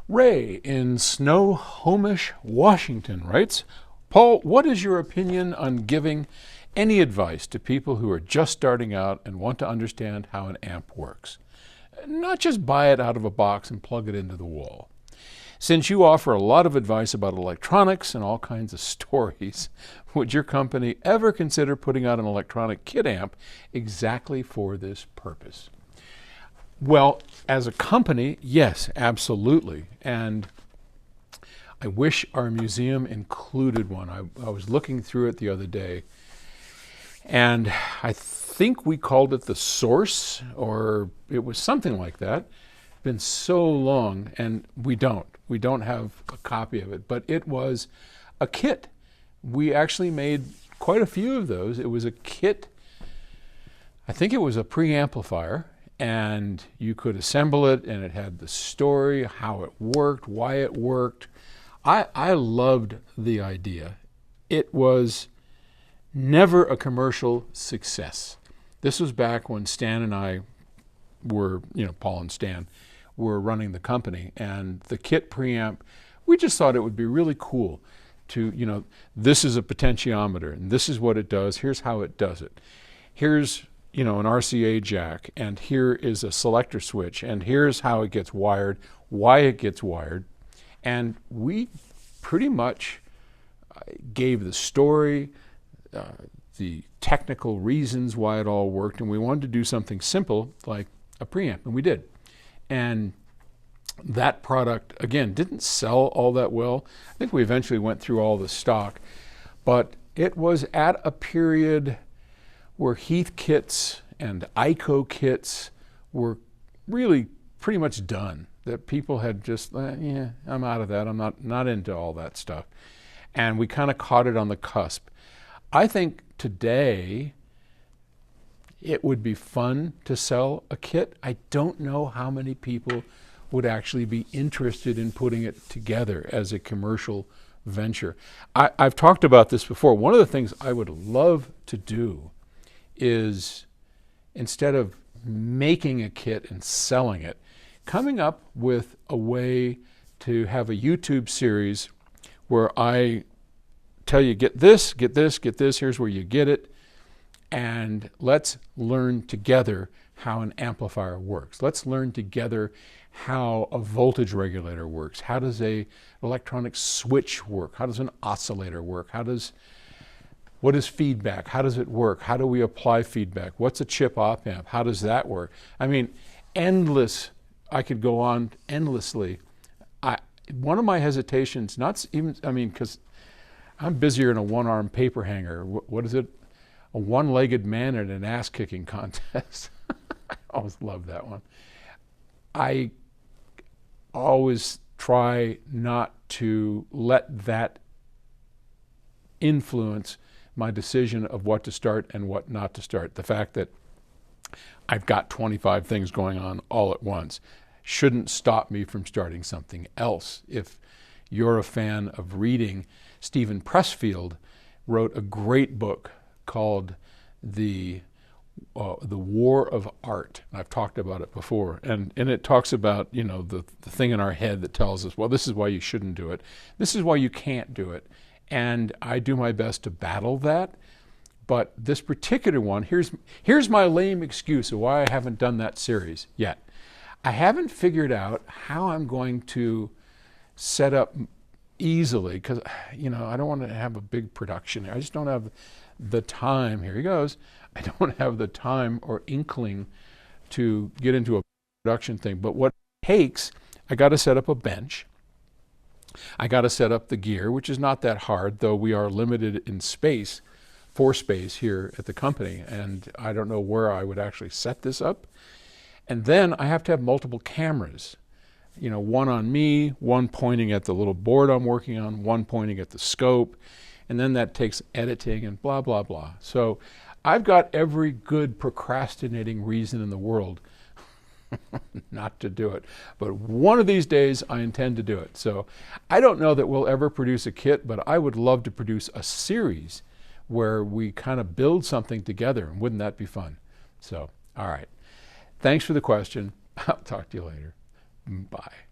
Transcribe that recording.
Ray in Snohomish, Washington writes, Paul, what is your opinion on giving any advice to people who are just starting out and want to understand how an amp works? Not just buy it out of a box and plug it into the wall. Since you offer a lot of advice about electronics and all kinds of stories, would your company ever consider putting out an electronic kit amp exactly for this purpose? Well, as a company, yes, absolutely. And I wish our museum included one. I was looking through it the other day, and I think we called it the Source, or it was something like that. It's been so long, and we don't have a copy of it, but it was a kit. We actually made quite a few of those. It was a kit. I think it was a preamplifier, and you could assemble it, and it had the story, how it worked, why it worked. I loved the idea. It was never a commercial success. This was back when Stan and I were, Paul and Stan, were running the company, and the kit preamp, we just thought it would be really cool to, this is a potentiometer, and this is what it does, here's how it does it. Here's an RCA jack, and here is a selector switch, and here's how it gets wired, why it gets wired. And we pretty much gave the story, the technical reasons why it all worked, and we wanted to do something simple like a preamp, and we did. And that product, again, didn't sell all that well. I think we eventually went through all the stock, but it was at a period where Heath kits and ICO kits were really pretty much done. That people had just, yeah, I'm out of that. I'm not into all that stuff. And we kind of caught it on the cusp. I think today it would be fun to sell a kit. I don't know how many people would actually be interested in putting it together as a commercial venture. I've talked about this before. One of the things I would love to do is, instead of making a kit and selling it, coming up with a way to have a YouTube series where I tell you, get this, get this, get this, here's where you get it, and let's learn together how an amplifier works. Let's learn together how a voltage regulator works. How does an electronic switch work? How does an oscillator work? What is feedback? How does it work? How do we apply feedback? What's a chip op amp? How does that work? I mean, endless. I could go on endlessly. One of my hesitations, because I'm busier in a one-arm paper hanger. What is it? A one-legged man in an ass-kicking contest. I always love that one. I always try not to let that influence my decision of what to start and what not to start. The fact that I've got 25 things going on all at once shouldn't stop me from starting something else. If you're a fan of reading, Stephen Pressfield wrote a great book called The War of Art. I've talked about it before, and it talks about the thing in our head that tells us, well, this is why you shouldn't do it, this is why you can't do it, and I do my best to battle that. But this particular one, here's my lame excuse of why I haven't done that series yet. I haven't figured out how I'm going to set up easily, because I don't want to have a big production. I just don't have the time. Here he goes. I don't have the time or inkling to get into a production thing. But what it takes, I got to set up a bench. I got to set up the gear, which is not that hard, though we are limited in space, for space here at the company, and I don't know where I would actually set this up. And then I have to have multiple cameras, one on me, one pointing at the little board I'm working on, one pointing at the scope, and then that takes editing and blah, blah, blah. So I've got every good procrastinating reason in the world not to do it. But one of these days I intend to do it. So I don't know that we'll ever produce a kit, but I would love to produce a series where we kind of build something together. And wouldn't that be fun? So, all right. Thanks for the question. I'll talk to you later. Bye.